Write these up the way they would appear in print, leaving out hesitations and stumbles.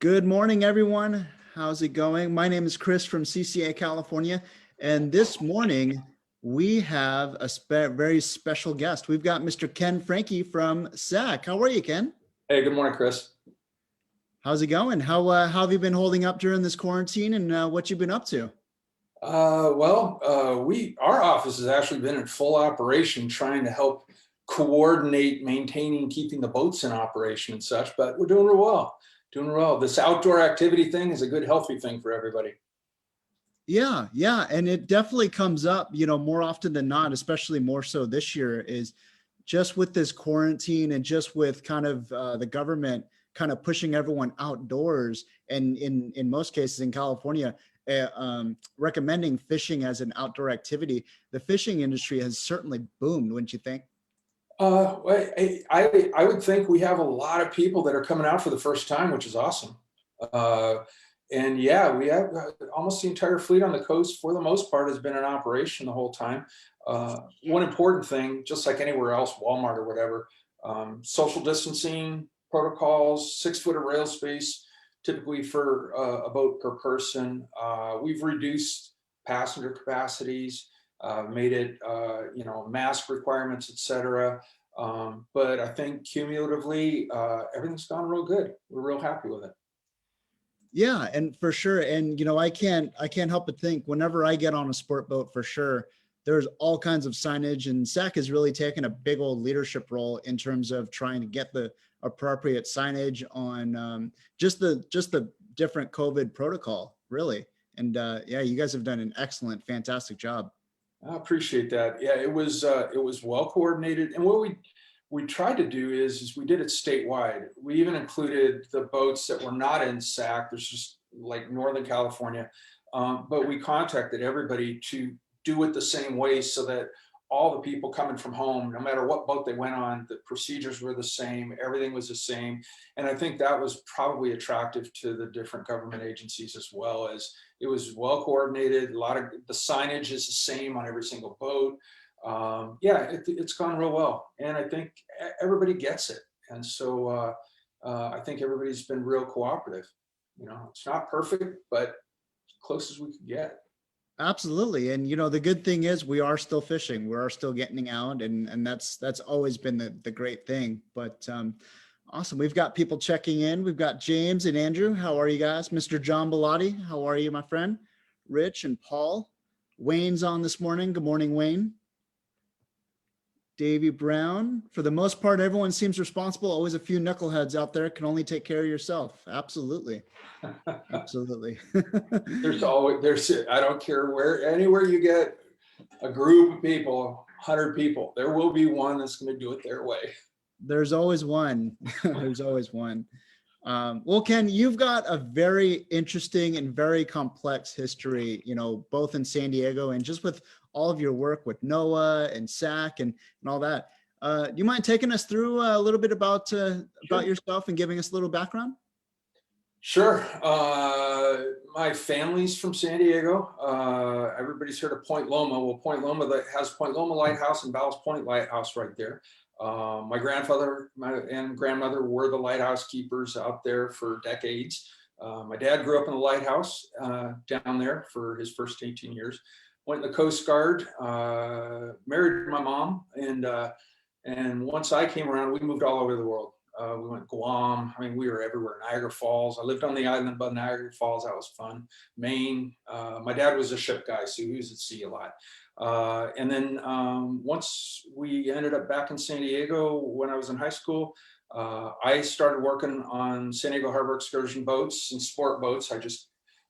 Good morning, everyone. How's it going? My name is Chris from CCA California, and this morning we have a very special guest. We've got Mr. Ken Franke from SAC. How are you, Ken? Hey, good morning, Chris. How's it going? How have you been holding up during this quarantine, and what you've been up to? Our office has actually been in full operation trying to help coordinate maintaining, keeping the boats in operation and such, but we're doing real well. This outdoor activity thing is a good, healthy thing for everybody. Yeah, and it definitely comes up, more often than not, especially more so this year, is just with this quarantine and just with kind of the government kind of pushing everyone outdoors, and in most cases in California, recommending fishing as an outdoor activity. The fishing industry has certainly boomed, wouldn't you think? I would think we have a lot of people that are coming out for the first time, which is awesome. And yeah, we have almost the entire fleet on the coast, for the most part, has been in operation the whole time. One important thing, just like anywhere else, Walmart or whatever, social distancing protocols, 6 foot of rail space, typically for a boat per person. We've reduced passenger capacities, made it, mask requirements, etc. But I think cumulatively, everything's gone real good. We're real happy with it. Yeah, and for sure. And I can't help but think whenever I get on a sport boat, for sure, there's all kinds of signage, and SAC has really taken a big old leadership role in terms of trying to get the appropriate signage on just the different COVID protocol, really. And yeah, you guys have done an excellent, fantastic job. I appreciate that. Yeah, it was well coordinated, and what we tried to do is we did it statewide. We even included the boats that were not in SAC. There's just like Northern California, but we contacted everybody to do it the same way so that all the people coming from home, no matter what boat they went on, the procedures were the same, everything was the same. And I think that was probably attractive to the different government agencies, as well as it was well coordinated. A lot of the signage is the same on every single boat. It's gone real well. And I think everybody gets it. And so I think everybody's been real cooperative. It's not perfect, but as close as we could get. Absolutely. And the good thing is we are still fishing. We are still getting out, and that's always been the great thing. But awesome. We've got people checking in. We've got James and Andrew. How are you guys? Mr. John Bellotti, how are you, my friend? Rich and Paul. Wayne's on this morning. Good morning, Wayne. Davey Brown. For the most part, everyone seems responsible. Always a few knuckleheads out there. Can only take care of yourself. Absolutely. Absolutely. there's I don't care anywhere you get a group of people, 100 people, there will be one that's going to do it their way. There's always one. There's always one. Well, Ken, you've got a very interesting and very complex history, both in San Diego and just with all of your work with NOAA and SAC and all that. Do you mind taking us through a little bit about yourself and giving us a little background? Sure. My family's from San Diego. Everybody's heard of Point Loma. Well, Point Loma has Point Loma Lighthouse and Ballast Point Lighthouse right there. My grandfather and grandmother were the lighthouse keepers out there for decades. My dad grew up in the lighthouse down there for his first 18 years. Went in the Coast Guard, married my mom, and once I came around, we moved all over the world. We went to Guam. I mean, we were everywhere. Niagara Falls. I lived on the island above Niagara Falls. That was fun. Maine. My dad was a ship guy, so he was at sea a lot. And then once we ended up back in San Diego when I was in high school, I started working on San Diego Harbor excursion boats and sport boats.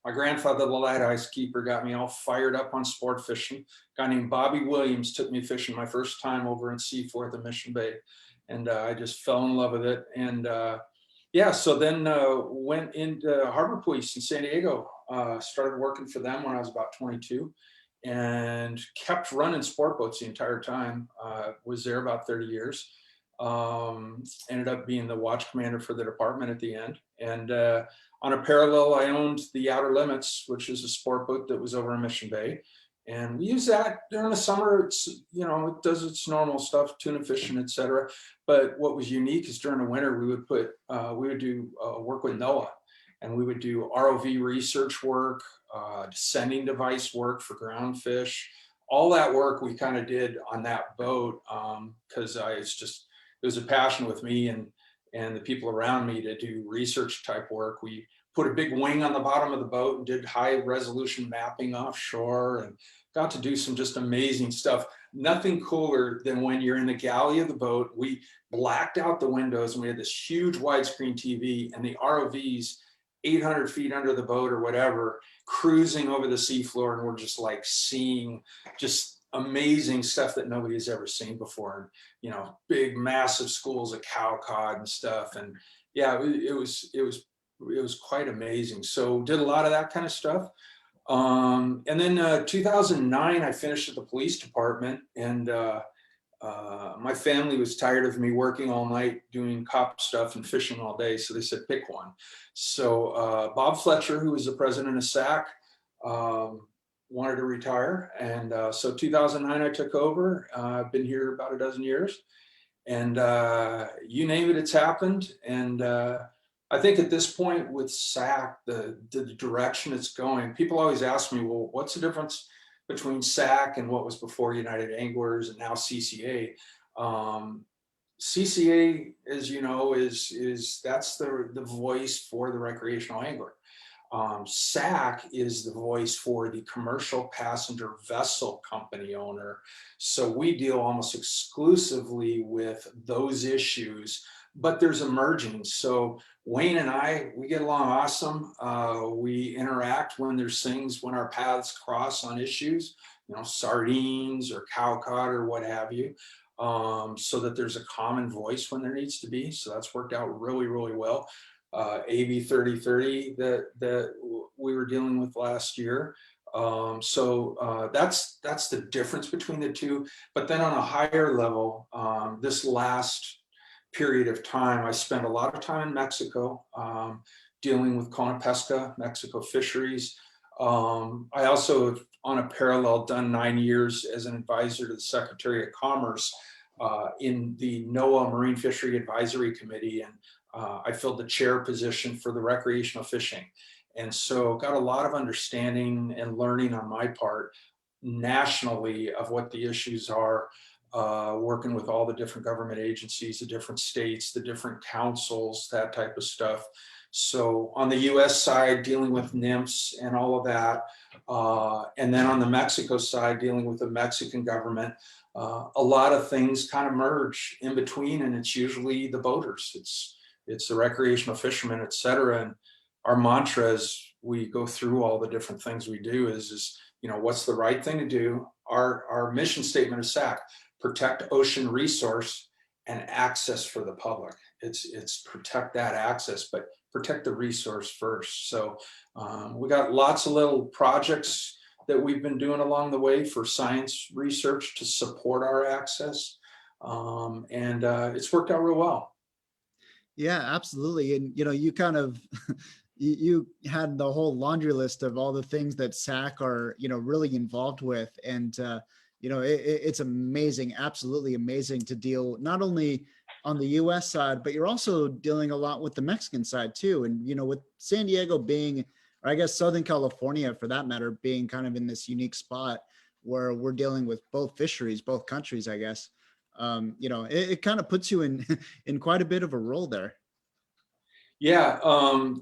My grandfather, the lighthouse keeper, got me all fired up on sport fishing. A guy named Bobby Williams took me fishing my first time over in Seaforth and Mission Bay. And I just fell in love with it. And so then went into Harbor Police in San Diego, started working for them when I was about 22 and kept running sport boats the entire time. Was there about 30 years. Ended up being the watch commander for the department at the end. And on a parallel, I owned the Outer Limits, which is a sport boat that was over in Mission Bay. And we use that during the summer. It's, it does its normal stuff, tuna fishing, etc. But what was unique is during the winter, we would do work with NOAA. and we would do ROV research work, sending device work for ground fish. All that work we kind of did on that boat because it was a passion with me and the people around me to do research type work. We put a big wing on the bottom of the boat and did high resolution mapping offshore and got to do some just amazing stuff. Nothing cooler than when you're in the galley of the boat. We blacked out the windows and we had this huge widescreen TV and the ROVs 800 feet under the boat or whatever, cruising over the seafloor, and we're just like seeing just amazing stuff that nobody has ever seen before. And, you know, big, massive schools of cow cod and stuff. And yeah, it was quite amazing. So did a lot of that kind of stuff. And then 2009, I finished at the police department, and my family was tired of me working all night doing cop stuff and fishing all day. So they said, pick one. So Bob Fletcher, who was the president of SAC, wanted to retire. And so 2009, I took over. I've been here about a dozen years. And you name it, it's happened. And I think at this point with SAC, the direction it's going, people always ask me, well, what's the difference between SAC and what was before United Anglers and now CCA? CCA, as you know, is that's the voice for the recreational angler. SAC is the voice for the commercial passenger vessel company owner. So we deal almost exclusively with those issues, but there's emerging. So Wayne and I, we get along awesome. We interact when there's things, when our paths cross on issues, you know, sardines or cow cod or what have you, so that there's a common voice when there needs to be. So that's worked out really, really well. AB 3030 that we were dealing with last year. So that's the difference between the two. But then on a higher level, this last period of time, I spent a lot of time in Mexico dealing with Conapesca, Mexico fisheries. I also have, on a parallel, done 9 years as an advisor to the Secretary of Commerce in the NOAA Marine Fishery Advisory Committee, and I filled the chair position for the recreational fishing. And so got a lot of understanding and learning on my part nationally of what the issues are, working with all the different government agencies, the different states, the different councils, that type of stuff. So on the US side, dealing with NIMS and all of that. And then on the Mexico side, dealing with the Mexican government. A lot of things kind of merge in between, and it's usually the boaters. It's the recreational fishermen, et cetera. And our mantra as we go through all the different things we do is you know, what's the right thing to do? Our mission statement is SAC: protect ocean resource and access for the public. It's protect that access, but protect the resource first. So we got lots of little projects that we've been doing along the way for science research to support our access. And it's worked out real well. Yeah, absolutely. And, you know, you kind of, you had the whole laundry list of all the things that SAC are, you know, really involved with. And, you know, it's amazing, absolutely amazing to deal not only on the US side, but you're also dealing a lot with the Mexican side too. And, you know, with San Diego being, or I guess Southern California for that matter, being kind of in this unique spot where we're dealing with both fisheries, both countries, I guess. You know, it kind of puts you in quite a bit of a role there. Yeah,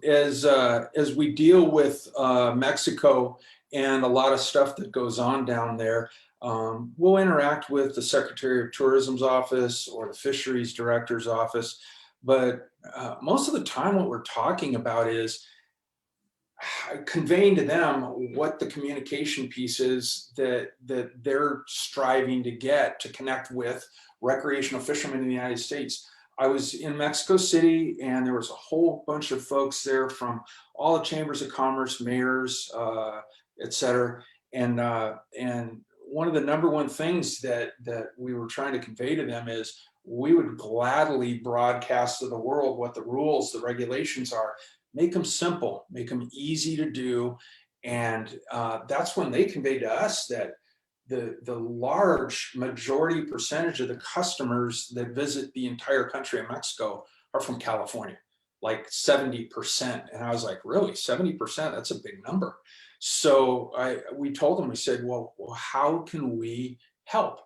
as we deal with Mexico and a lot of stuff that goes on down there, we'll interact with the Secretary of Tourism's office or the Fisheries Director's office. But most of the time what we're talking about is conveying to them what the communication piece is that they're striving to get to connect with recreational fishermen in the United States. I was in Mexico City, and there was a whole bunch of folks there from all the chambers of commerce, mayors, et cetera. And one of the number one things that we were trying to convey to them is we would gladly broadcast to the world what the rules, the regulations are. Make them simple, make them easy to do. And that's when they conveyed to us that the large majority percentage of the customers that visit the entire country of Mexico are from California. like 70%. And I was like, really, 70%? That's a big number. So we told them, we said, well, how can we help?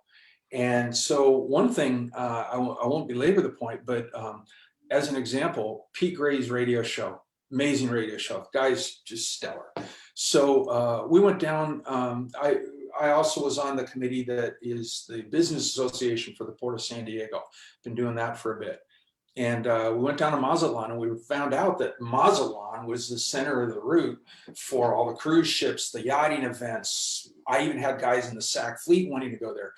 And so one thing, I won't belabor the point, but as an example, Pete Gray's radio show, amazing radio show, guy's just stellar. So we went down, I also was on the committee that is the Business Association for the Port of San Diego. Been doing that for a bit. And we went down to Mazatlan, and we found out that Mazatlan was the center of the route for all the cruise ships, the yachting events. I even had guys in the SAC fleet wanting to go there.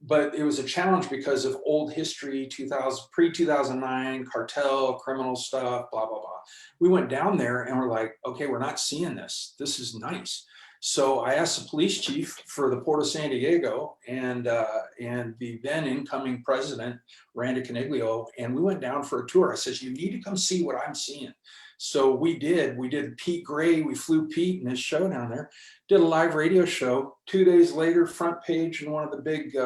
But it was a challenge because of old history, pre-2009, cartel, criminal stuff, blah, blah, blah. We went down there and we're like, okay, we're not seeing this. This is nice. So I asked the police chief for the Port of San Diego and the then incoming president, Randy Caniglio, and we went down for a tour. I said, you need to come see what I'm seeing. So we did Pete Gray, we flew Pete and his show down there, did a live radio show. 2 days later, front page in one of the big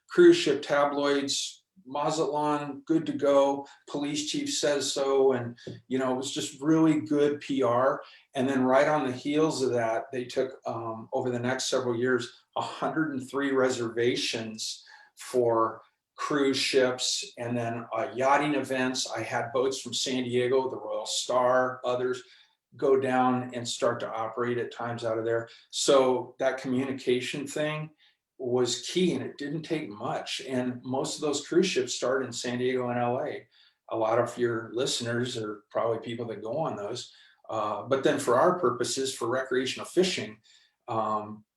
cruise ship tabloids, Mazatlan, good to go, police chief says so. And, you know, it was just really good PR. And then right on the heels of that, they took over the next several years, 103 reservations for cruise ships and then yachting events. I had boats from San Diego, the Royal Star, others go down and start to operate at times out of there. So that communication thing was key, and it didn't take much. And most of those cruise ships start in San Diego and LA. A lot of your listeners are probably people that go on those. But then for our purposes, for recreational fishing,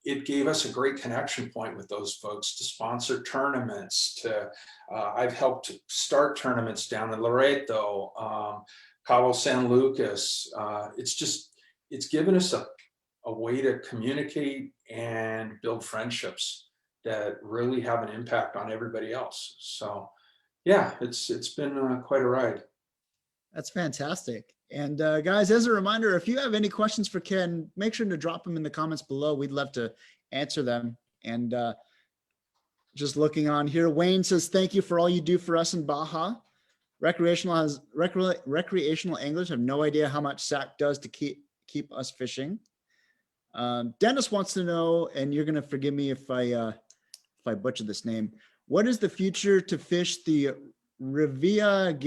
it gave us a great connection point with those folks to sponsor tournaments. I've helped start tournaments down in Loreto, Cabo San Lucas. It's given us a way to communicate and build friendships that really have an impact on everybody else. So yeah, it's been quite a ride. That's fantastic. And guys, as a reminder, if you have any questions for Ken, make sure to drop them in the comments below. We'd love to answer them. And just looking on here, Wayne says, thank you for all you do for us in Baja. Recreational anglers have no idea how much SAC does to keep us fishing. Dennis wants to know, and you're going to forgive me if I butcher this name. What is the future to fish the Rivia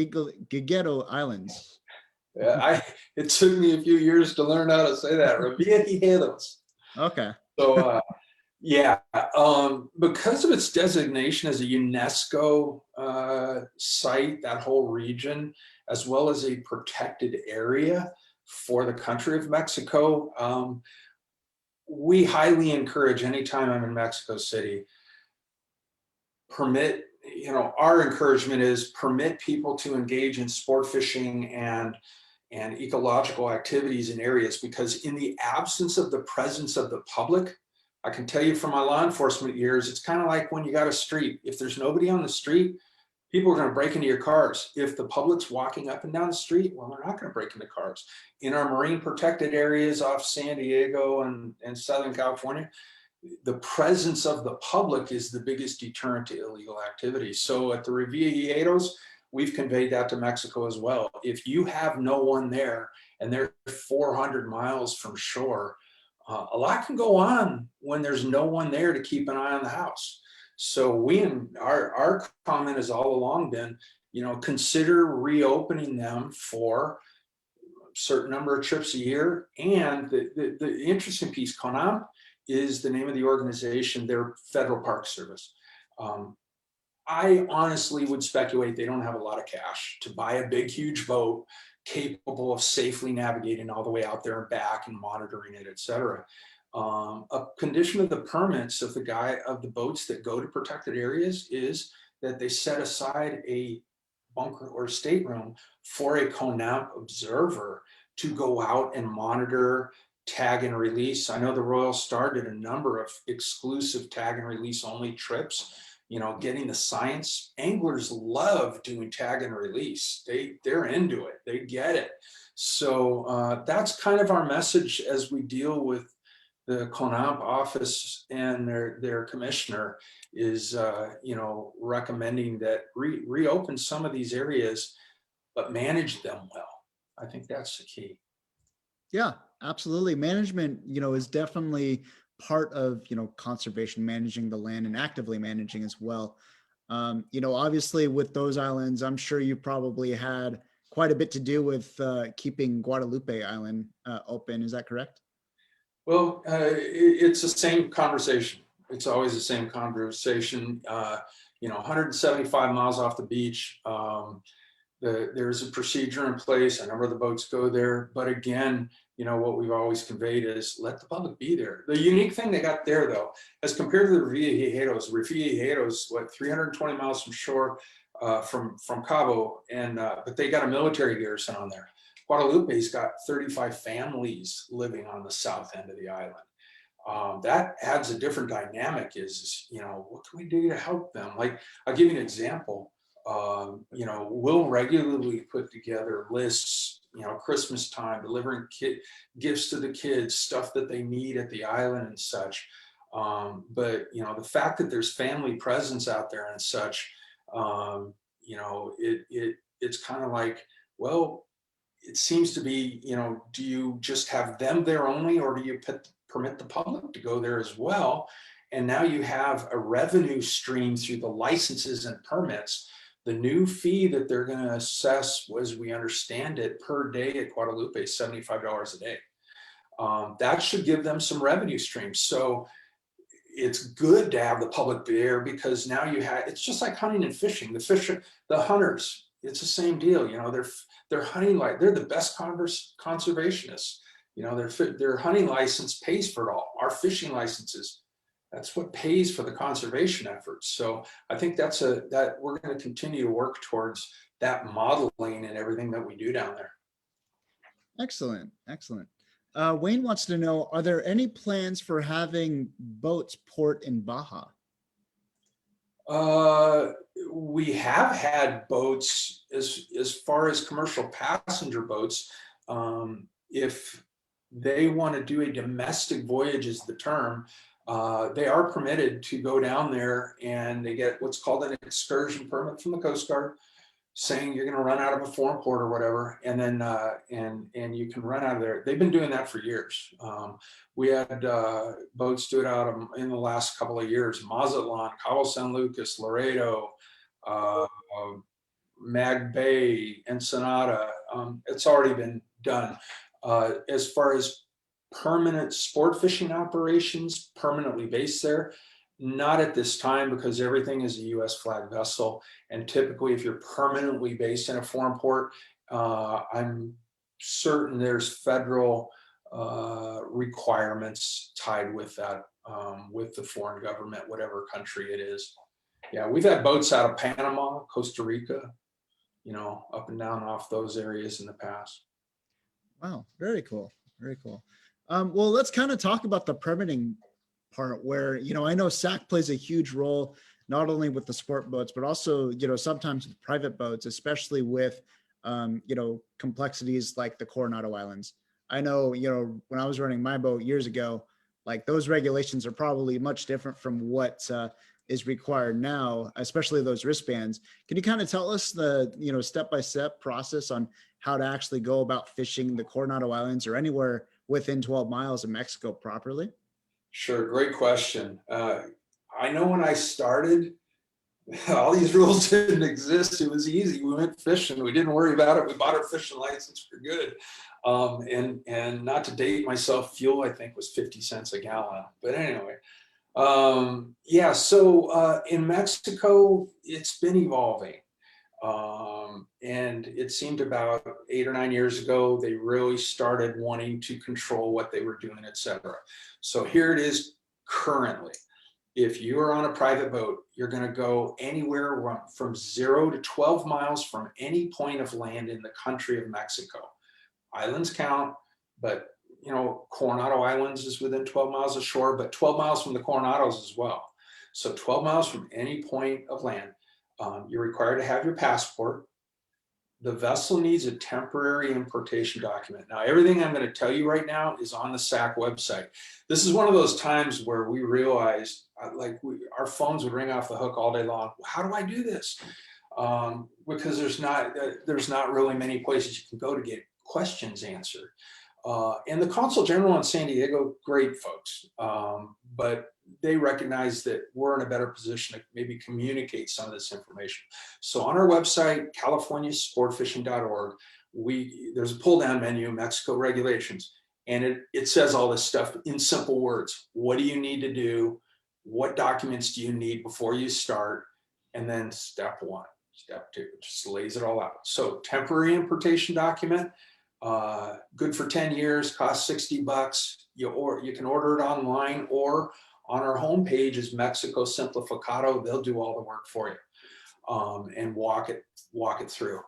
Giguero Islands? It took me a few years to learn how to say that. Rivia Gigeros. Okay. So yeah, because of its designation as a UNESCO site, that whole region, as well as a protected area for the country of Mexico, we highly encourage, anytime I'm in Mexico City, our encouragement is permit people to engage in sport fishing and ecological activities in areas, because in the absence of the presence of the public, I can tell you from my law enforcement years, it's kind of like when you got a street. If there's nobody on the street, people are going to break into your cars. If the public's walking up and down the street, well, they're not going to break into cars. In our marine protected areas off San Diego and Southern California, the presence of the public is the biggest deterrent to illegal activity. So at the Rivieros, we've conveyed that to Mexico as well. If you have no one there and they're 400 miles from shore, a lot can go on when there's no one there to keep an eye on the house. So our comment has all along been, consider reopening them for a certain number of trips a year. And the interesting piece, CONAMP is the name of the organization, their federal park service. I honestly would speculate they don't have a lot of cash to buy a big, huge boat capable of safely navigating all the way out there and back and monitoring it, et cetera. A condition of the permits of the boats that go to protected areas is that they set aside a bunker or stateroom for a CONAMP observer to go out and monitor, tag and release. I know the Royal Star did a number of exclusive tag and release only trips, getting the science. Anglers love doing tag and release. They're into it. They get it. So that's kind of our message as we deal with the CONAMP office and their commissioner is, recommending that reopen some of these areas, but manage them well. I think that's the key. Yeah, absolutely. Management, is definitely part of, conservation, managing the land and actively managing as well. Obviously with those islands, I'm sure you probably had quite a bit to do with keeping Guadalupe Island open. Is that correct? Well, it's the same conversation. It's always the same conversation. 175 miles off the beach. There's a procedure in place. A number of the boats go there. But again, what we've always conveyed is let the public be there. The unique thing they got there, though, as compared to the Revillagigedos, what, 320 miles from shore, from Cabo, and but they got a military garrison on there. Guadalupe's got 35 families living on the south end of the island. That adds a different dynamic. What can we do to help them? Like, I'll give you an example. We'll regularly put together lists, Christmas time, delivering gifts to the kids, stuff that they need at the island and such. But the fact that there's family presence out there and such, it's kind of like, well, it seems to be, do you just have them there only, or do you permit the public to go there as well? And now you have a revenue stream through the licenses and permits. The new fee that they're going to assess, as we understand it, per day at Guadalupe, $75 a day. That should give them some revenue streams. So it's good to have the public there, because now it's just like hunting and fishing. The hunters, it's the same deal. They're hunting, like they're the best conservationists. Their hunting license pays for it all. Our fishing licenses, that's what pays for the conservation efforts. So I think that we're going to continue to work towards that modeling and everything that we do down there. Excellent. Wayne wants to know, are there any plans for having boats port in Baja? We have had boats as far as commercial passenger boats. If they want to do a domestic voyage, is the term, they are permitted to go down there, and they get what's called an excursion permit from the Coast Guard, saying you're going to run out of a foreign port or whatever, and then and you can run out of there. They've been doing that for years. We had boats do it out in the last couple of years: Mazatlan, Cabo San Lucas, Laredo, Mag Bay, Ensenada. It's already been done. As far as permanent sport fishing operations permanently based there, not at this time, because everything is a U.S. flag vessel. And typically, if you're permanently based in a foreign port, I'm certain there's federal requirements tied with that, with the foreign government, whatever country it is. Yeah, we've had boats out of Panama, Costa Rica, up and down off those areas in the past. Wow, very cool. Well, let's kind of talk about the permitting part, where, I know SAC plays a huge role, not only with the sport boats, but also, sometimes with private boats, especially with, complexities like the Coronado Islands. I know, when I was running my boat years ago, like those regulations are probably much different from what is required now, especially those wristbands. Can you kind of tell us the, step-by-step process on how to actually go about fishing the Coronado Islands or anywhere within 12 miles of Mexico properly? Sure, great question. I know when I started, all these rules didn't exist. It was easy. We went fishing. We didn't worry about it. We bought our fishing license for good. And not to date myself, fuel, I think, was 50 cents a gallon. But anyway, yeah, so in Mexico, it's been evolving. And it seemed about 8 or 9 years ago, they really started wanting to control what they were doing, et cetera. So here it is currently. If you are on a private boat, you're going to go anywhere from 0 to 12 miles from any point of land in the country of Mexico. Islands count, but Coronado Islands is within 12 miles of shore, but 12 miles from the Coronados as well. So 12 miles from any point of land. You're required to have your passport. The vessel needs a temporary importation document. Now, everything I'm going to tell you right now is on the SAC website. This is one of those times where we realized, our phones would ring off the hook all day long. How do I do this? Because there's not really many places you can go to get questions answered. And the Consul General in San Diego, great folks, but they recognize that we're in a better position to maybe communicate some of this information. So on our website, californiasportfishing.org, there's a pull down menu, Mexico regulations, and it says all this stuff in simple words. What do you need to do? What documents do you need before you start? And then step 1, step 2, just lays it all out. So temporary importation document, good for 10 years, costs $60. You can order it online, or on our homepage is Mexico Simplificado. They'll do all the work for you and walk it through.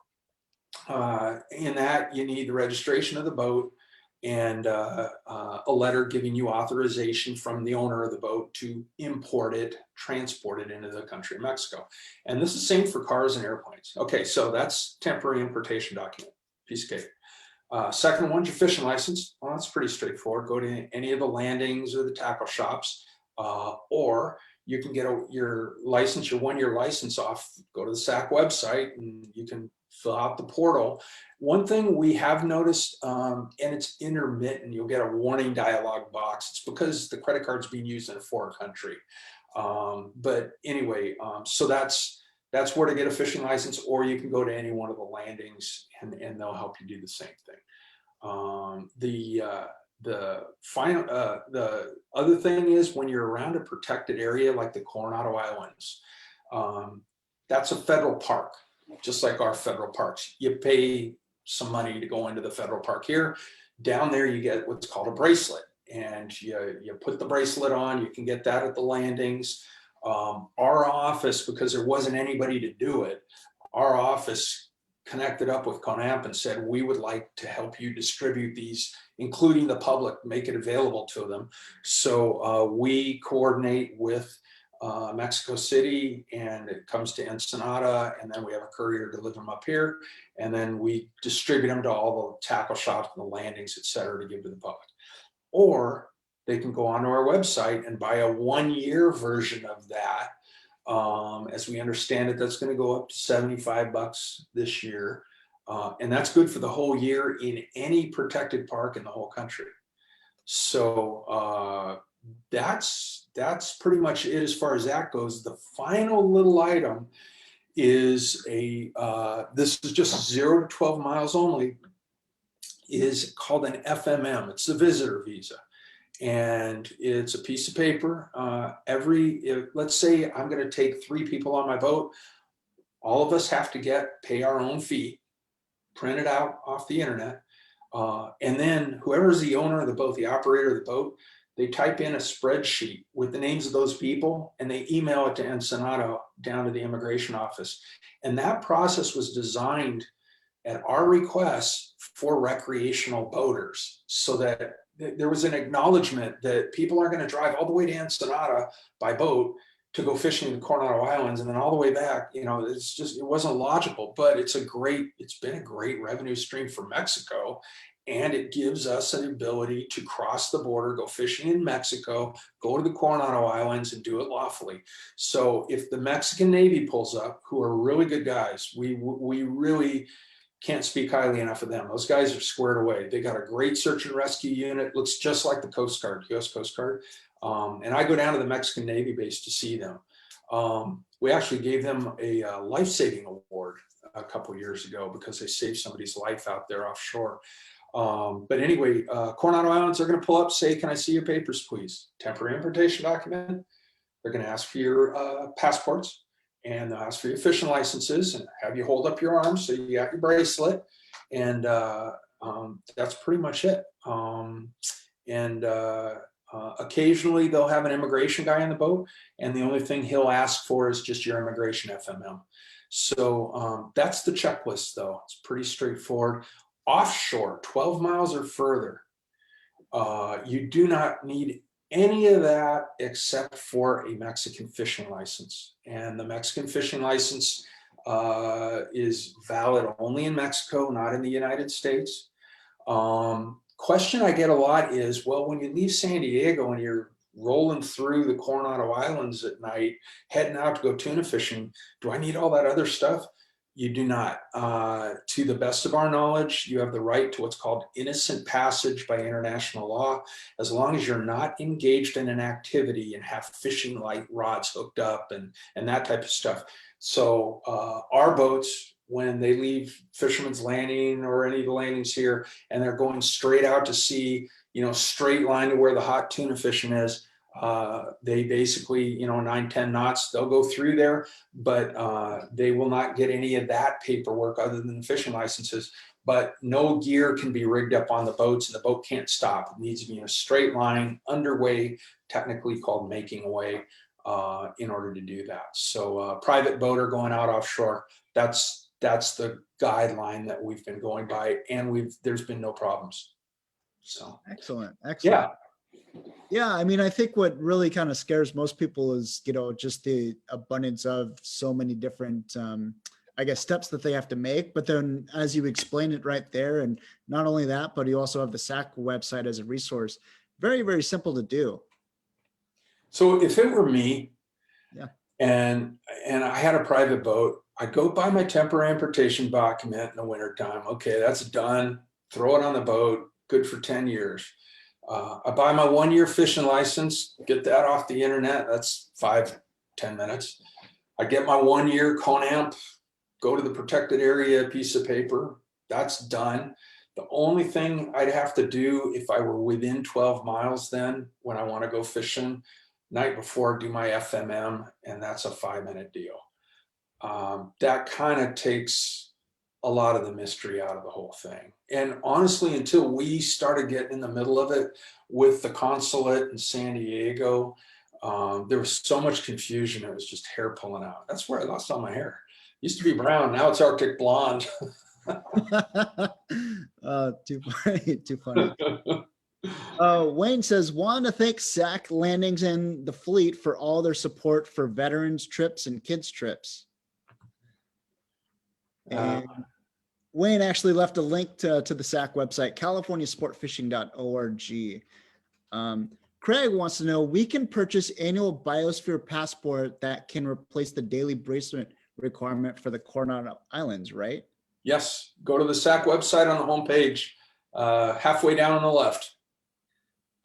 In that, you need the registration of the boat and a letter giving you authorization from the owner of the boat to import it, transport it into the country of Mexico. And this is the same for cars and airplanes. Okay, so that's temporary importation document, piece of cake. Second one's your fishing license. Well, that's pretty straightforward. Go to any of the landings or the tackle shops, or you can get your license, your 1-year license off, go to the SAC website and you can fill out the portal. One thing we have noticed, and it's intermittent, you'll get a warning dialog box. It's because the credit card's being used in a foreign country. But anyway, so that's where to get a fishing license, or you can go to any one of the landings and they'll help you do the same thing. The other thing is, when you're around a protected area like the Coronado Islands, that's a federal park, just like our federal parks. You pay some money to go into the federal park here. Down there, you get what's called a bracelet, and you put the bracelet on. You can get that at the landings. Our office, because there wasn't anybody to do it, our office connected up with CONAMP and said, we would like to help you distribute these, including the public, make it available to them. So we coordinate with Mexico City, and it comes to Ensenada, and then we have a courier deliver them up here, and then we distribute them to all the tackle shops and the landings, et cetera, to give to the public. Or they can go onto our website and buy a 1-year version of that. As we understand it, that's going to go up to $75 this year. And that's good for the whole year in any protected park in the whole country. So that's pretty much it as far as that goes. The final little item is this is just 0 to 12 miles only, is called an FMM. It's the visitor visa. And it's a piece of paper. Let's say I'm going to take 3 people on my boat. All of us have to pay our own fee, print it out off the internet. And then whoever's the owner of the boat, the operator of the boat, they type in a spreadsheet with the names of those people, and they email it to Ensenada down to the immigration office. And that process was designed at our request for recreational boaters, so that there was an acknowledgement that people aren't going to drive all the way to Ensenada by boat to go fishing in the Coronado Islands and then all the way back. You know, it wasn't logical, but it's been a great revenue stream for Mexico. And it gives us an ability to cross the border, go fishing in Mexico, go to the Coronado Islands and do it lawfully. So if the Mexican Navy pulls up, who are really good guys, we really can't speak highly enough of them. Those guys are squared away. They got a great search and rescue unit, looks just like the Coast Guard, US Coast Guard. And I go down to the Mexican Navy base to see them. We actually gave them a life-saving award a couple years ago because they saved somebody's life out there offshore. But anyway, Coronado Islands are going to pull up, say, can I see your papers, please? Temporary importation document. They're going to ask for your passports. And they'll ask for your fishing licenses and have you hold up your arms so you got your bracelet. And that's pretty much it. Occasionally they'll have an immigration guy on the boat, and the only thing he'll ask for is just your immigration FMM. So that's the checklist, though. It's pretty straightforward. Offshore, 12 miles or further, you do not need any of that except for a Mexican fishing license. And the Mexican fishing license is valid only in Mexico, not in the United States. Question I get a lot is, well, when you leave San Diego and you're rolling through the Coronado Islands at night, heading out to go tuna fishing, do I need all that other stuff? You do not. To the best of our knowledge, you have the right to what's called innocent passage by international law, as long as you're not engaged in an activity and have fishing light rods hooked up and that type of stuff. So our boats, when they leave Fisherman's Landing or any of the landings here, and they're going straight out to sea, straight line to where the hot tuna fishing is, they basically, 9-10 knots, they'll go through there, but they will not get any of that paperwork other than the fishing licenses. But no gear can be rigged up on the boats, and the boat can't stop. It needs to be in a straight line, underway, technically called making away, in order to do that. So private boater going out offshore, that's the guideline that we've been going by, and there's been no problems. So excellent. Yeah. Yeah, I mean, I think what really kind of scares most people is, just the abundance of so many different, I guess, steps that they have to make. But then as you explain it right there, and not only that, but you also have the SAC website as a resource. Very, very simple to do. So if it were me, yeah, and I had a private boat, I'd go buy my temporary importation document in the wintertime. Okay, that's done. Throw it on the boat. Good for 10 years. I buy my 1-year fishing license, get that off the internet. That's 5-10 minutes. I get my 1-year Conamp, go to the protected area piece of paper. That's done. The only thing I'd have to do if I were within 12 miles then, when I want to go fishing, night before, do my FMM, and that's a 5-minute deal. That kind of takes a lot of the mystery out of the whole thing. And honestly, until we started getting in the middle of it with the consulate in San Diego, there was so much confusion. It was just hair pulling out. That's where I lost all my hair. It used to be brown. Now it's Arctic blonde. Too funny. Too funny. Wayne says, want to thank SAC Landings and the fleet for all their support for veterans trips and kids trips. And Wayne actually left a link to the SAC website, californiasportfishing.org. Craig wants to know, we can purchase annual biosphere passport that can replace the daily bracelet requirement for the Coronado Islands, right? Yes, go to the SAC website on the homepage, halfway down on the left.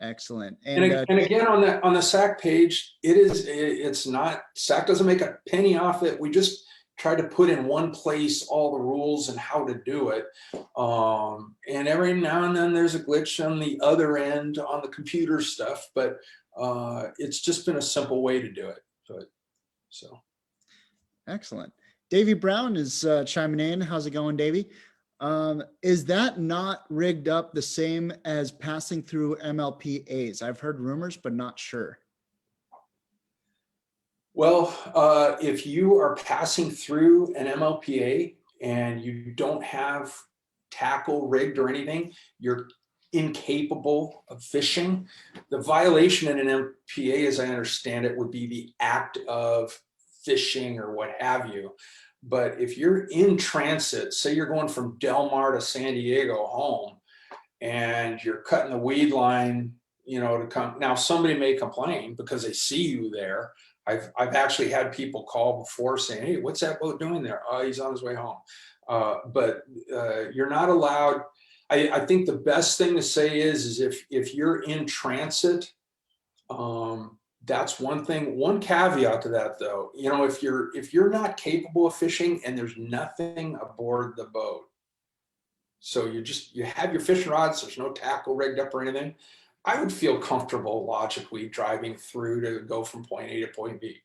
Excellent. And again, on the SAC page, it's not, SAC doesn't make a penny off it. We just try to put in one place all the rules and how to do it. And every now and then there's a glitch on the other end on the computer stuff, but it's just been a simple way to do it. So. Excellent. Davey Brown is chiming in. How's it going, Davey? Is that not rigged up the same as passing through MLPAs? I've heard rumors, but not sure. Well, if you are passing through an MLPA and you don't have tackle rigged or anything, you're incapable of fishing. The violation in an MPA, as I understand it, would be the act of fishing or what have you. But if you're in transit, say you're going from Del Mar to San Diego home, and you're cutting the weed line, to come. Now somebody may complain because they see you there. I've actually had people call before saying, "Hey, what's that boat doing there?" "Oh, he's on his way home." But you're not allowed. I think the best thing to say is if you're in transit, that's one thing. One caveat to that, though, if you're not capable of fishing and there's nothing aboard the boat, so you have your fishing rods, there's no tackle rigged up or anything, I would feel comfortable logically driving through to go from point A to point B.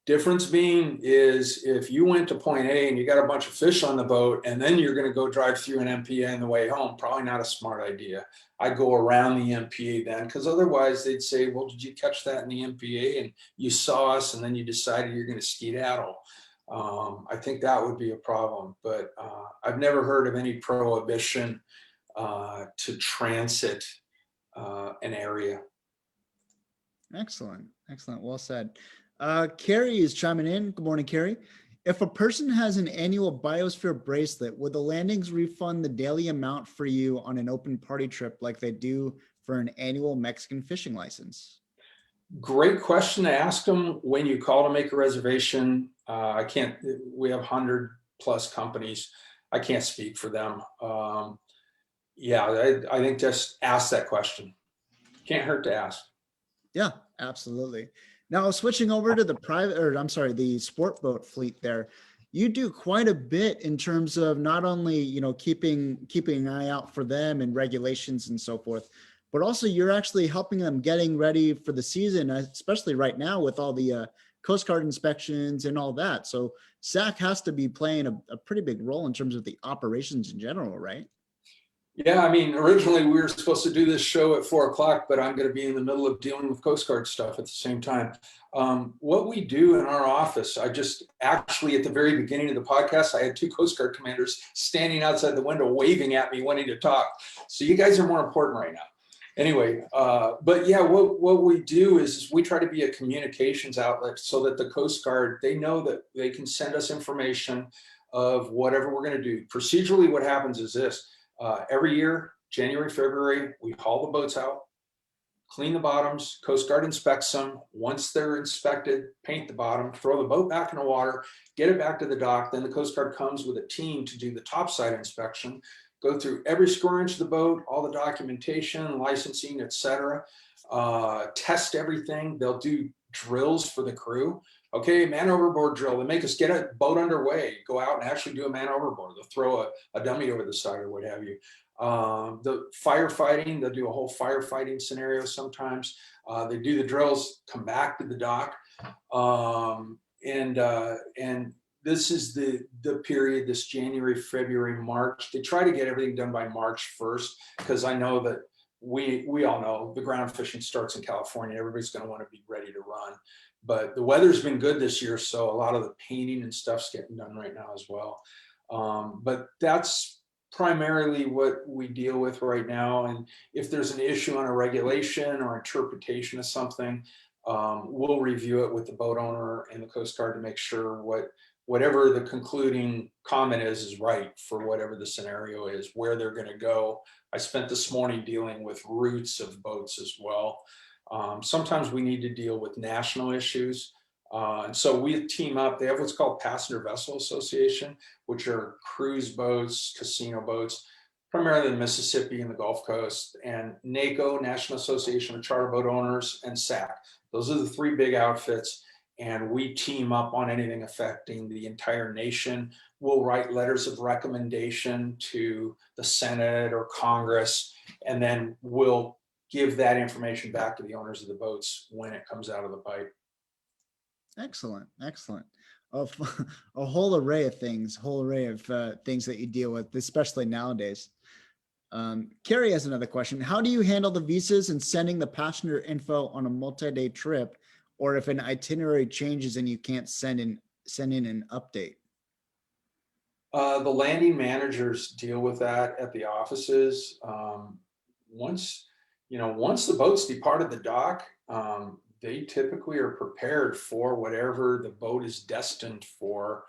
Difference being is if you went to point A and you got a bunch of fish on the boat and then you're going to go drive through an MPA on the way home, probably not a smart idea. I go around the MPA then, because otherwise they'd say, well, did you catch that in the MPA and you saw us and then you decided you're going to skedaddle? I think that would be a problem, but I've never heard of any prohibition to transit an area. Excellent. Excellent. Well said. Carrie is chiming in. Good morning, Carrie. If a person has an annual biosphere bracelet, would the landings refund the daily amount for you on an open party trip like they do for an annual Mexican fishing license? Great question to ask them when you call to make a reservation. We have 100 plus companies. I can't speak for them. Yeah, I think just ask that question. Can't hurt to ask. Yeah, absolutely. Now switching over to the sport boat fleet there, you do quite a bit in terms of not only, keeping an eye out for them and regulations and so forth, but also you're actually helping them getting ready for the season, especially right now with all the Coast Guard inspections and all that. So SAC has to be playing a pretty big role in terms of the operations in general, right? Yeah, I mean, originally we were supposed to do this show at 4 o'clock, but I'm going to be in the middle of dealing with Coast Guard stuff at the same time. What we do in our office, I just actually at the very beginning of the podcast, I had 2 Coast Guard commanders standing outside the window waving at me, wanting to talk. So you guys are more important right now. Anyway, but yeah, what we do is we try to be a communications outlet so that the Coast Guard, they know that they can send us information of whatever we're going to do. Procedurally, what happens is this. Every year, January, February, we haul the boats out, clean the bottoms, Coast Guard inspects them. Once they're inspected, paint the bottom, throw the boat back in the water, get it back to the dock. Then the Coast Guard comes with a team to do the topside inspection, go through every square inch of the boat, all the documentation, licensing, etc. Test everything. They'll do drills for the crew. Okay, man overboard drill. They make us get a boat underway, go out and actually do a man overboard. They'll throw a dummy over the side or what have you. The firefighting, they'll do a whole firefighting scenario sometimes. They do the drills, come back to the dock. And this is the period, this January, February, March. They try to get everything done by March 1st, because I know that we all know the ground fishing starts in California. Everybody's going to want to be ready to run. But the weather's been good this year, so a lot of the painting and stuff's getting done right now as well. But that's primarily what we deal with right now. And if there's an issue on a regulation or interpretation of something, we'll review it with the boat owner and the Coast Guard to make sure whatever the concluding comment is right for whatever the scenario is, where they're going to go. I spent this morning dealing with routes of boats as well. Sometimes we need to deal with national issues. And so we team up. They have what's called Passenger Vessel Association, which are cruise boats, casino boats, primarily in Mississippi and the Gulf Coast, and NACO, National Association of Charter Boat Owners, and SAC. Those are the 3 big outfits. And we team up on anything affecting the entire nation. We'll write letters of recommendation to the Senate or Congress, and then we'll give that information back to the owners of the boats when it comes out of the pipe. Excellent. A whole array of things, things that you deal with, especially nowadays. Carrie has another question. How do you handle the visas and sending the passenger info on a multi-day trip, or if an itinerary changes and you can't send in an update? The landing managers deal with that at the offices. Once the boats departed the dock, they typically are prepared for whatever the boat is destined for.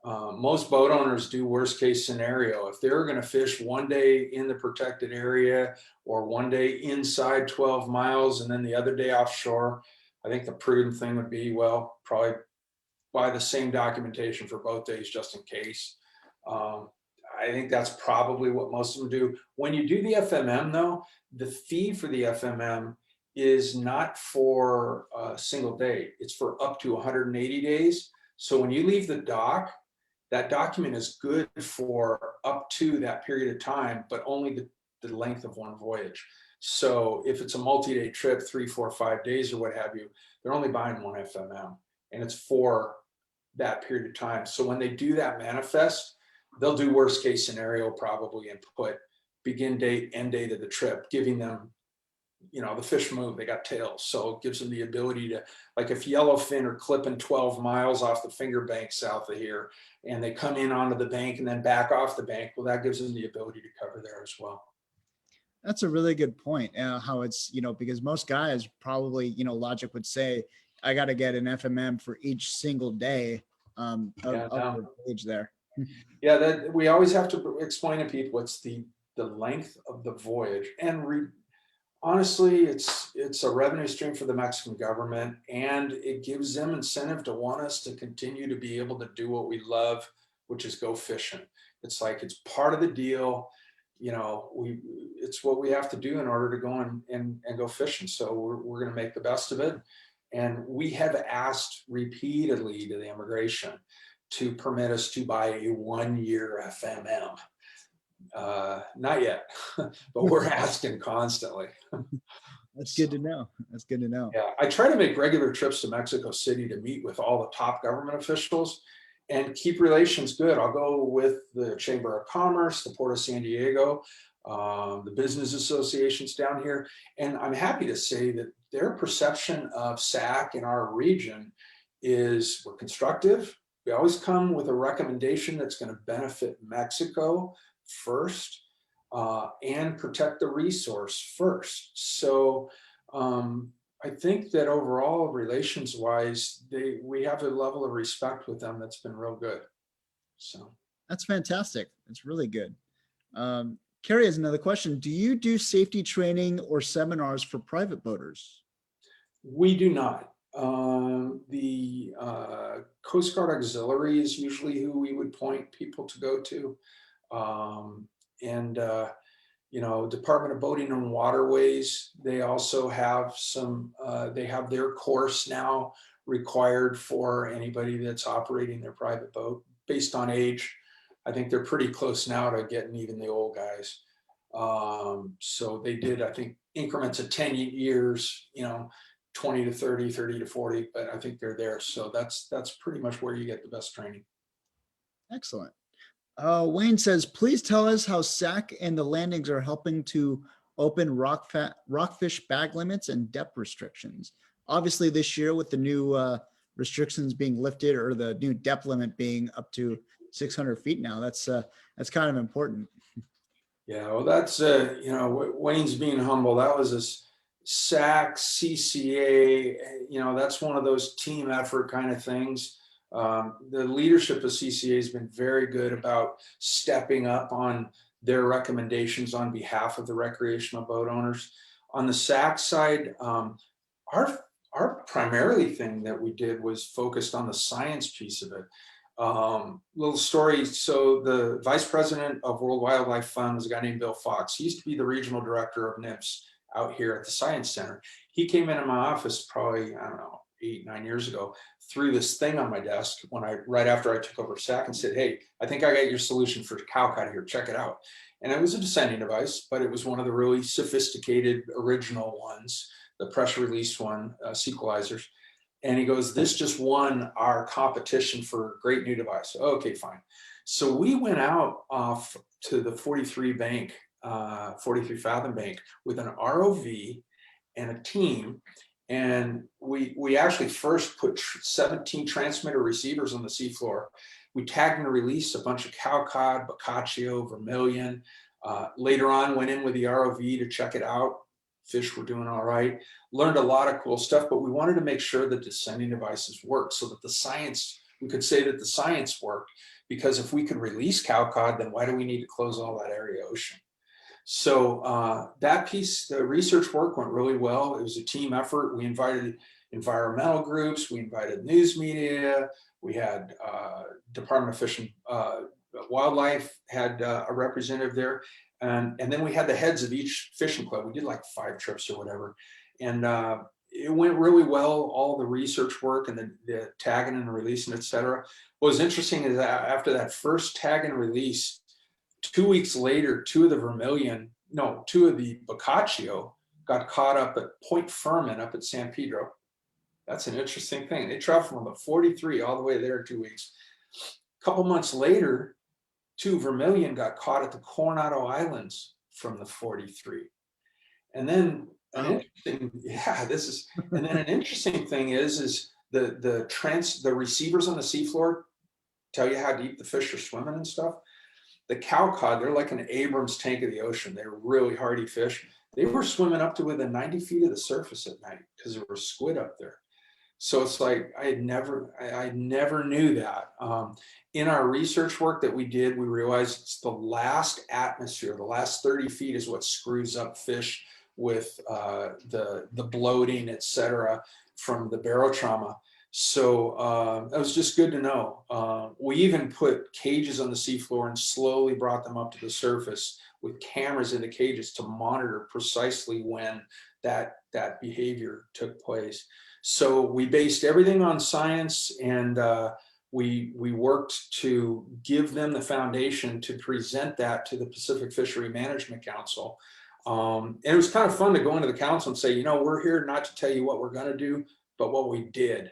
Most boat owners do worst case scenario. If they're going to fish one day in the protected area or one day inside 12 miles and then the other day offshore, I think the prudent thing would be, well, probably buy the same documentation for both days just in case. I think that's probably what most of them do. When you do the FMM though, the fee for the FMM is not for a single day. It's for up to 180 days. So when you leave the dock, that document is good for up to that period of time, but only the length of one voyage. So if it's a multi-day trip, 3, 4, 5 days or what have you, they're only buying one FMM, and it's for that period of time. So when they do that manifest, they'll do worst case scenario probably and put begin date, end date of the trip, giving them, the fish move, they got tails. So it gives them the ability to, like if yellowfin are clipping 12 miles off the finger bank south of here, and they come in onto the bank and then back off the bank, well, that gives them the ability to cover there as well. That's a really good point. How it's, because most guys probably, logic would say, I got to get an FMM for each single day of the voyage there. Yeah, that we always have to explain to people it's the length of the voyage, and honestly, it's a revenue stream for the Mexican government, and it gives them incentive to want us to continue to be able to do what we love which is go fishing. It's like, it's part of the deal. You know, it's what we have to do in order to go and go fishing. So we're going to make the best of it. And we have asked repeatedly to the immigration to permit us to buy a 1-year FMM. Not yet, but we're asking constantly. That's good to know. That's good to know. Yeah, I try to make regular trips to Mexico City to meet with all the top government officials and keep relations good. I'll go with the Chamber of Commerce, the Port of San Diego, the business associations down here. And I'm happy to say that their perception of SAC in our region is we're constructive. We always come with a recommendation that's going to benefit Mexico first and protect the resource first. So I think that overall, relations-wise, we have a level of respect with them that's been real good. So that's fantastic. That's really good. Carrie has another question. Do you do safety training or seminars for private boaters? We do not. The Coast Guard Auxiliary is usually who we would point people to go to. You know, Department of Boating and Waterways, they also have some, they have their course now required for anybody that's operating their private boat based on age. I think they're pretty close now to getting even the old guys. So they did, I think, increments of 10 years, you know, 20 to 30, 30 to 40, but I think they're there. So that's pretty much where you get the best training. Excellent. Wayne says, please tell us how SAC and the landings are helping to open rockfish bag limits and depth restrictions. Obviously this year with the new restrictions being lifted, or the new depth limit being up to 600 feet now, that's kind of important. Yeah, well, that's, you know, Wayne's being humble. That was a SAC, CCA, you know, that's one of those team effort kind of things. The leadership of CCA has been very good about stepping up on their recommendations on behalf of the recreational boat owners. On the SAC side, our primarily thing that we did was focused on the science piece of it. Little story. So the vice president of World Wildlife Fund was a guy named Bill Fox. He used to be the regional director of NIPS out here at the Science Center. He came into my office probably, I don't know, 8-9 years ago, threw this thing on my desk right after I took over SAC and said, hey, I think I got your solution for cowcott here, check it out. And it was a descending device, but it was one of the really sophisticated original ones, the pressure release one, sequelizers. And he goes, this just won our competition for great new device. Okay, fine. So we went out off to the 43 fathom bank with an ROV and a team. And we actually first put 17 transmitter receivers on the seafloor. We tagged and released a bunch of cowcod, boccaccio, vermilion. Later on, went in with the ROV to check it out. Fish were doing all right. Learned a lot of cool stuff, but we wanted to make sure that the sending devices worked so that the science, we could say that the science worked, because if we could release cowcod, then why do we need to close all that area ocean? So that piece, the research work went really well. It was a team effort. We invited environmental groups, we invited news media, we had Department of Fish and Wildlife had a representative there. And then we had the heads of each fishing club. We did like 5 trips or whatever. And it went really well, all the research work and the tagging and releasing, et cetera. What was interesting is that after that first tag and release, 2 weeks later, 2 of the boccaccio got caught up at Point Furman up at San Pedro. That's an interesting thing. They traveled from the 43 all the way there in 2 weeks. A couple months later, 2 vermilion got caught at the Coronado Islands from the 43. And then an interesting thing is the receivers on the seafloor tell you how deep the fish are swimming and stuff. The cowcod, they're like an Abrams tank of the ocean. They're really hardy fish. They were swimming up to within 90 feet of the surface at night because there were squid up there. So it's like, I never knew that. In our research work that we did, we realized it's the last atmosphere, the last 30 feet is what screws up fish with the bloating, et cetera, from the barotrauma. So that was just good to know. We even put cages on the seafloor and slowly brought them up to the surface with cameras in the cages to monitor precisely when that behavior took place. So we based everything on science, and we worked to give them the foundation to present that to the Pacific Fishery Management Council. And it was kind of fun to go into the council and say, you know, we're here not to tell you what we're going to do, but what we did.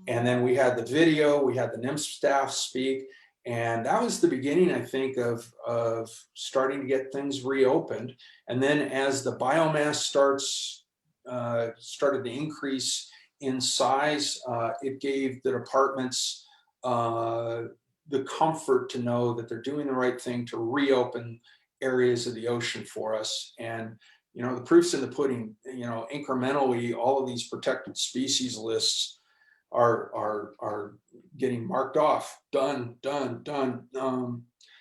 And then we had the video, we had the NIMS staff speak, and that was the beginning, I think, of starting to get things reopened. And then as the biomass started to increase in size, it gave the departments the comfort to know that they're doing the right thing to reopen areas of the ocean for us. And, you know, the proof's in the pudding. You know, incrementally, all of these protected species lists are getting marked off, done.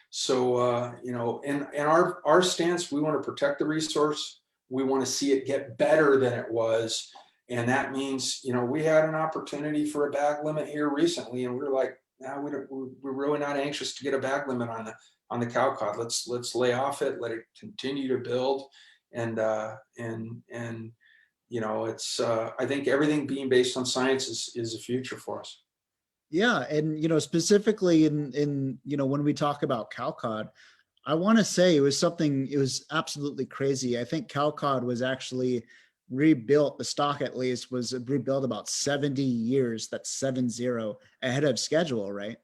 So you know, in our stance, we want to protect the resource. We want to see it get better than it was. And that means, you know, we had an opportunity for a bag limit here recently, and we were like, no, we're really not anxious to get a bag limit on the cow cod. Let's lay off it, let it continue to build. And you know, it's I think everything being based on science is the future for us. Yeah, and you know, specifically in you know, when we talk about cow cod, I want to say it was absolutely crazy. I think cow cod was actually rebuilt, the stock at least was rebuilt about 70 years, that's 70, ahead of schedule, right?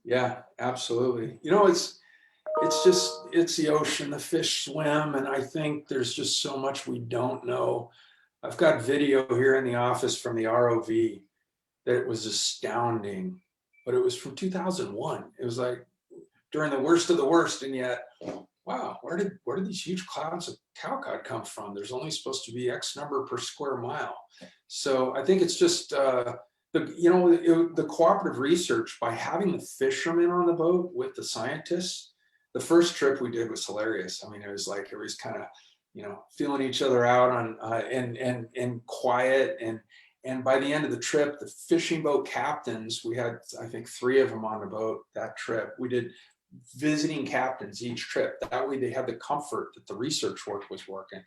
Yeah, absolutely. You know, it's the ocean, the fish swim, and I think there's just so much we don't know. I've got video here in the office from the ROV that it was astounding, but it was from 2001. It was like during the worst of the worst, and yet, wow, where did these huge clouds of cow cod come from? There's only supposed to be X number per square mile. So I think it's just the cooperative research by having the fishermen on the boat with the scientists. The first trip we did was hilarious. I mean, it was like everybody's kind of, you know, feeling each other out on and quiet, and by the end of the trip, the fishing boat captains, we had, I think, 3 of them on the boat that trip. We did visiting captains each trip. That way they had the comfort that the research work was working.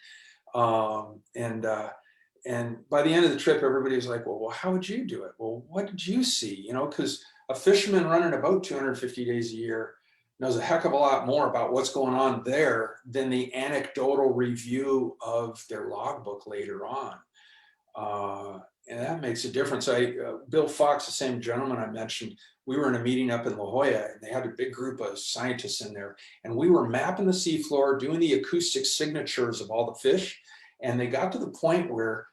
And by the end of the trip, everybody was like, well, how would you do it? Well, what did you see? You know, because a fisherman running a boat 250 days a year knows a heck of a lot more about what's going on there than the anecdotal review of their logbook later on. And that makes a difference. Bill Fox, the same gentleman I mentioned, we were in a meeting up in La Jolla, and they had a big group of scientists in there, and we were mapping the seafloor, doing the acoustic signatures of all the fish, and they got to the point where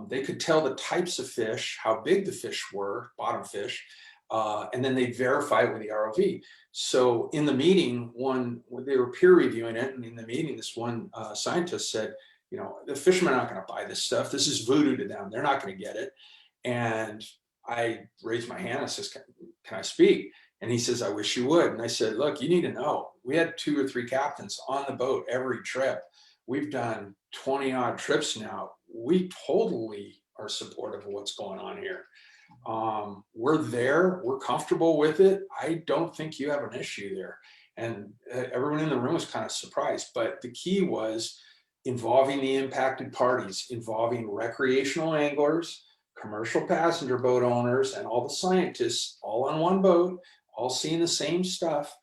they could tell the types of fish, how big the fish were, bottom fish, and then they verify it with the ROV. So in the meeting, they were peer reviewing it, and in the meeting, this one scientist said, you know, the fishermen are not going to buy this stuff. This is voodoo to them. They're not going to get it. And I raised my hand. I says, can I speak? And he says, I wish you would. And I said, look, you need to know, we had 2 or 3 captains on the boat every trip. We've done 20 odd trips now. We totally are supportive of what's going on here. We're there. We're comfortable with it. I don't think you have an issue there. And everyone in the room was kind of surprised. But the key was involving the impacted parties, involving recreational anglers, commercial passenger boat owners, and all the scientists all on one boat, all seeing the same stuff.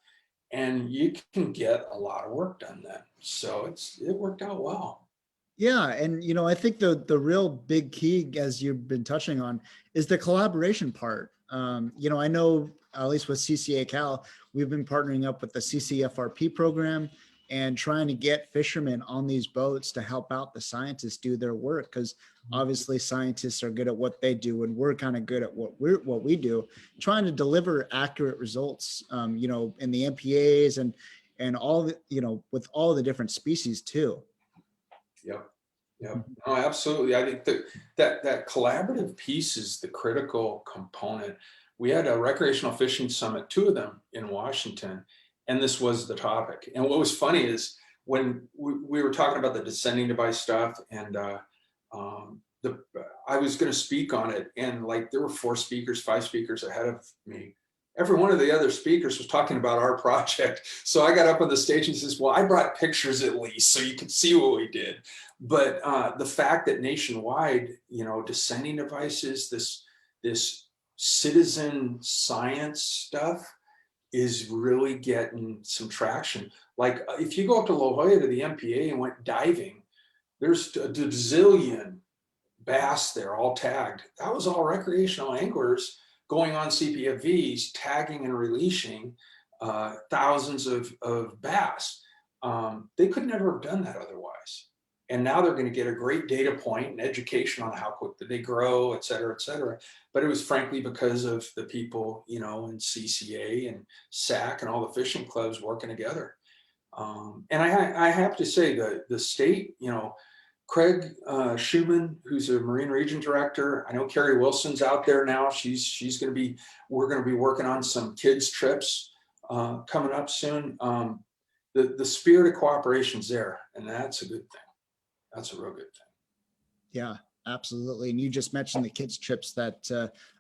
And you can get a lot of work done then. So it worked out well. Yeah, and you know, I think the real big key, as you've been touching on, is the collaboration part. You know, I know at least with CCA Cal, we've been partnering up with the CCFRP program and trying to get fishermen on these boats to help out the scientists do their work, because obviously scientists are good at what they do, and we're kind of good at what we do, trying to deliver accurate results. You know, in the MPAs and all the, you know, with all the different species too. Yep. No, absolutely. I think that collaborative piece is the critical component. We had a recreational fishing summit, 2 of them in Washington, and this was the topic. And what was funny is when we were talking about the descending device stuff, and I was going to speak on it, and like there were 4 speakers, 5 speakers ahead of me. Every one of the other speakers was talking about our project. So I got up on the stage and says, well, I brought pictures at least so you could see what we did. But the fact that nationwide, you know, descending devices, this citizen science stuff is really getting some traction. Like if you go up to La Jolla to the MPA and went diving, there's a bazillion bass there all tagged. That was all recreational anglers going on CPFVs, tagging and releasing thousands of bass. They could never have done that otherwise. And now they're going to get a great data point and education on how quickly they grow, et cetera, et cetera. But it was frankly because of the people, you know, in CCA and SAC and all the fishing clubs working together. And I have to say that the state, you know, Craig Schumann, who's a Marine Region Director. I know Carrie Wilson's out there now. She's going to be, we're going to be working on some kids trips coming up soon. The spirit of cooperation's there, and that's a good thing. That's a real good thing. Yeah, absolutely. And you just mentioned the kids trips that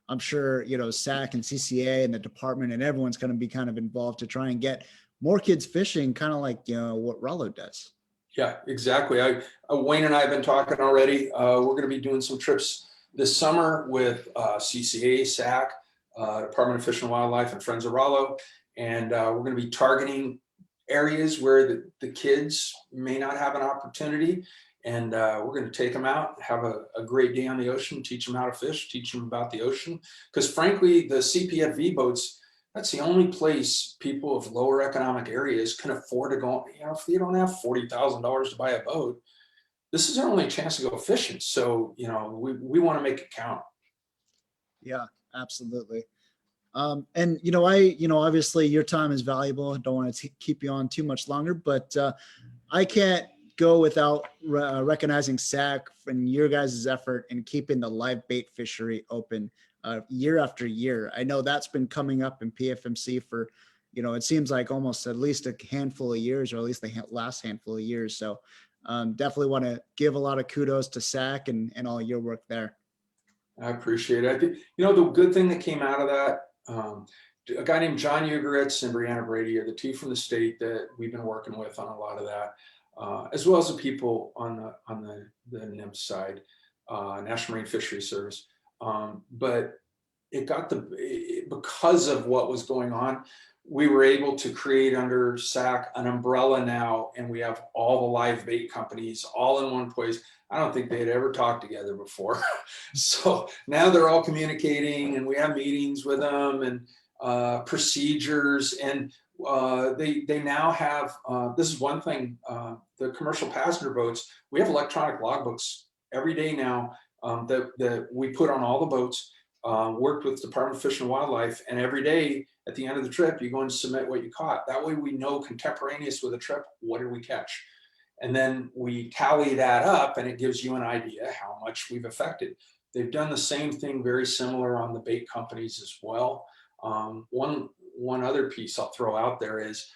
I'm sure, you know, SAC and CCA and the department and everyone's going to be kind of involved to try and get more kids fishing, kind of like, you know, what Rollo does. Yeah, exactly. Wayne and I have been talking already. We're going to be doing some trips this summer with CCA, SAC, Department of Fish and Wildlife, and Friends of Rollo. And we're going to be targeting areas where the kids may not have an opportunity. And we're going to take them out, have a great day on the ocean, teach them how to fish, teach them about the ocean. Because frankly, the CPFV boats, that's the only place people of lower economic areas can afford to go. You know, if you don't have $40,000 to buy a boat, this is our only chance to go fishing. So, you know, we want to make it count. Yeah, absolutely. And, you know, obviously your time is valuable. I don't want to keep you on too much longer, but I can't go without recognizing SAC and your guys' effort in keeping the live bait fishery open year after year. I know that's been coming up in PFMC for, you know, it seems like almost at least a handful of years, or at least the last handful of years. So definitely want to give a lot of kudos to SAC and all your work there. I appreciate it. I think, you know, the good thing that came out of that, a guy named John Ugeritz and Brianna Brady are the 2 from the state that we've been working with on a lot of that, as well as the people on the NIMS side, National Marine Fisheries Service. But it got because of what was going on, we were able to create under SAC an umbrella now, and we have all the live bait companies all in one place. I don't think they had ever talked together before. So now they're all communicating, and we have meetings with them and procedures. And they now have, this is one thing, the commercial passenger boats, we have electronic logbooks every day now that we put on all the boats. Worked with Department of Fish and Wildlife, and every day at the end of the trip, you go and submit what you caught. That way we know contemporaneous with a trip, what did we catch? And then we tally that up, and it gives you an idea how much we've affected. They've done the same thing, very similar on the bait companies as well. One other piece I'll throw out there is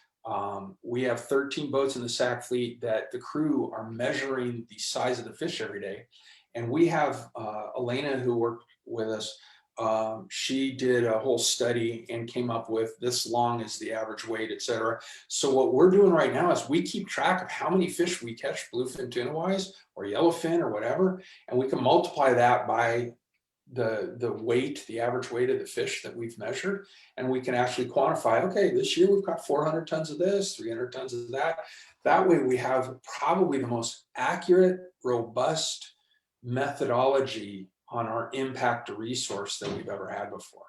we have 13 boats in the SAC fleet that the crew are measuring the size of the fish every day. And we have Elena, who worked with us. She did a whole study and came up with this long is the average weight, et cetera. So what we're doing right now is we keep track of how many fish we catch, bluefin tuna wise, or yellowfin or whatever, and we can multiply that by the weight, the average weight of the fish that we've measured, and we can actually quantify, okay, this year we've got 400 tons of this, 300 tons of that. That way we have probably the most accurate, robust methodology on our impact to resource that we've ever had before.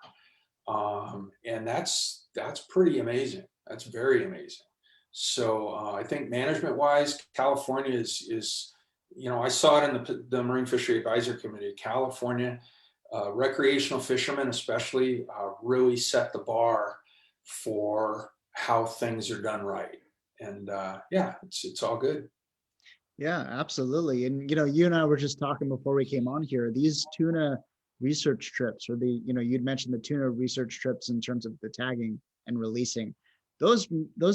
And that's pretty amazing. That's very amazing. So I think management wise, California is, you know, I saw it in the Marine Fishery Advisory Committee. California, recreational fishermen especially really set the bar for how things are done right. And yeah, it's all good. Yeah, absolutely. And, you know, you and I were just talking before we came on here, these tuna research trips, or you'd mentioned the tuna research trips in terms of the tagging and releasing. Those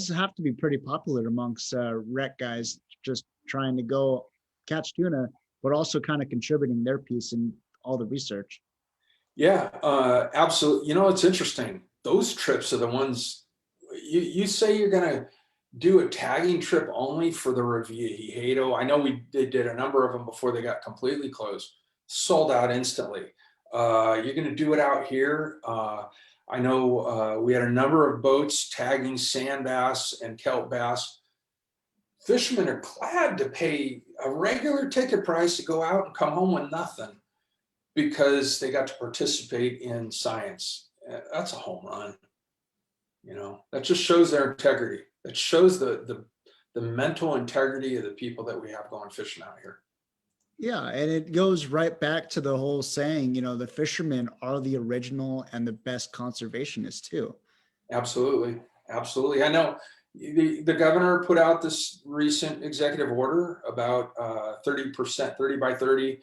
have to be pretty popular amongst rec guys just trying to go catch tuna but also kind of contributing their piece in all the research. Yeah, absolutely. It's interesting. Those trips are the ones you say you're going to do a tagging trip only for the Reviejito. I know they did a number of them before they got completely closed, sold out instantly. You're going to do it out here. I know we had a number of boats tagging sand bass and kelp bass. Fishermen are glad to pay a regular ticket price to go out and come home with nothing because they got to participate in science. That's a home run. That just shows their integrity. That shows the mental integrity of the people that we have going fishing out here. Yeah, and it goes right back to the whole saying, the fishermen are the original and the best conservationists too. Absolutely. Absolutely. I know the governor put out this recent executive order about 30%, 30 by 30.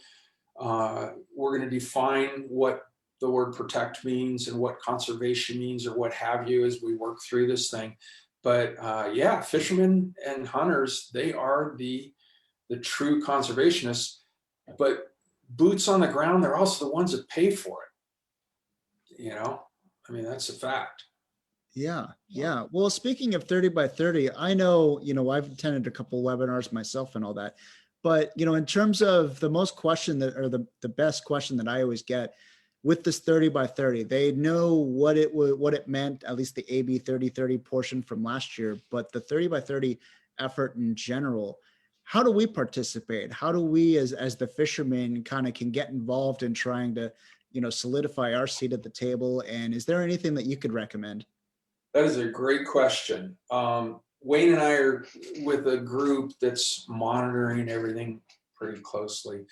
We're going to define what the word protect means and what conservation means or what have you as we work through this thing. But yeah, fishermen and hunters, they are the true conservationists, but boots on the ground, they're also the ones that pay for it. That's a fact. Yeah. Yeah. Well, speaking of 30 by 30, I know, I've attended a couple webinars myself and all that, but, in terms of the most question that, or the best question that I always get with this 30 by 30, they know what it meant, at least the AB 3030 portion from last year, but the 30 by 30 effort in general, how do we participate? How do we as the fishermen kind of can get involved in trying to, solidify our seat at the table? And is there anything that you could recommend? That is a great question. Wayne and I are with a group that's monitoring everything pretty closely.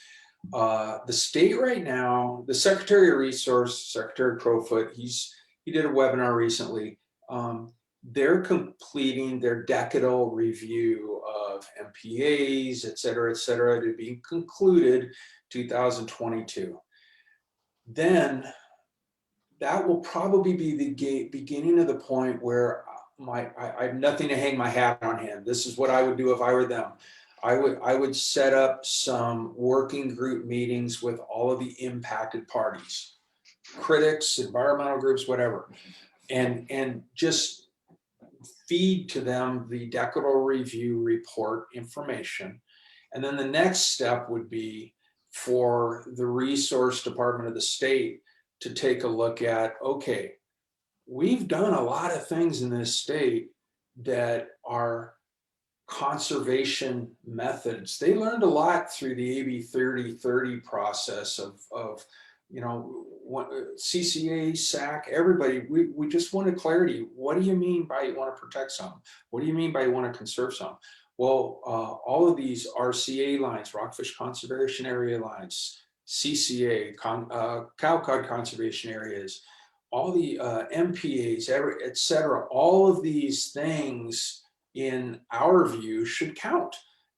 The state right now, the Secretary of Resource, Secretary Crowfoot, he did a webinar recently. They're completing their decadal review of MPAs, et cetera, to be concluded 2022. Then that will probably be the beginning of the point where I have nothing to hang my hat on him. This is what I would do if I were them. I would set up some working group meetings with all of the impacted parties, critics, environmental groups, whatever, and just feed to them the decadal review report information. And then the next step would be for the resource department of the state to take a look at, okay, we've done a lot of things in this state that are conservation methods. They learned a lot through the AB 3030 process of CCA, SAC, everybody. We just wanted clarity. What do you mean by you want to protect some? What do you mean by you want to conserve some? Well, all of these RCA lines, Rockfish Conservation Area lines, CCA, cow cod conservation areas, all the MPAs, et cetera, all of these things in our view should count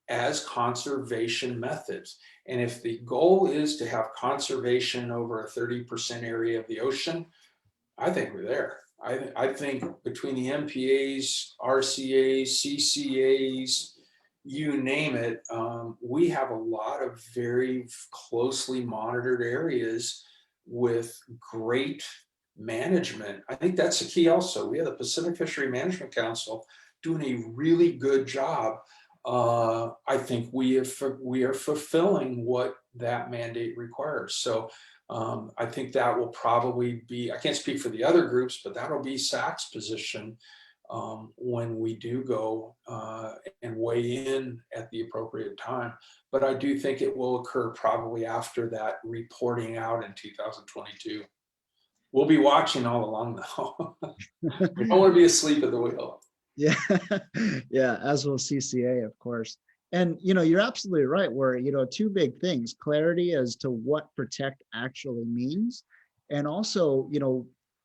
as conservation methods. And if the goal is to have conservation over a 30% area of the ocean, I think we're there. I think between the MPAs, RCAs, CCAs, you name it, we have a lot of very closely monitored areas with great management. I think that's the key also. We have the Pacific Fishery Management Council doing a really good job. I think we are fulfilling what that mandate requires. So I think that will probably be, I can't speak for the other groups, but that'll be SAC's position when we do go and weigh in at the appropriate time. But I do think it will occur probably after that reporting out in 2022. We'll be watching all along though. We don't want to be asleep at the wheel. Yeah, yeah, as will CCA, of course. And, you're absolutely right, where, two big things, clarity as to what protect actually means. And also,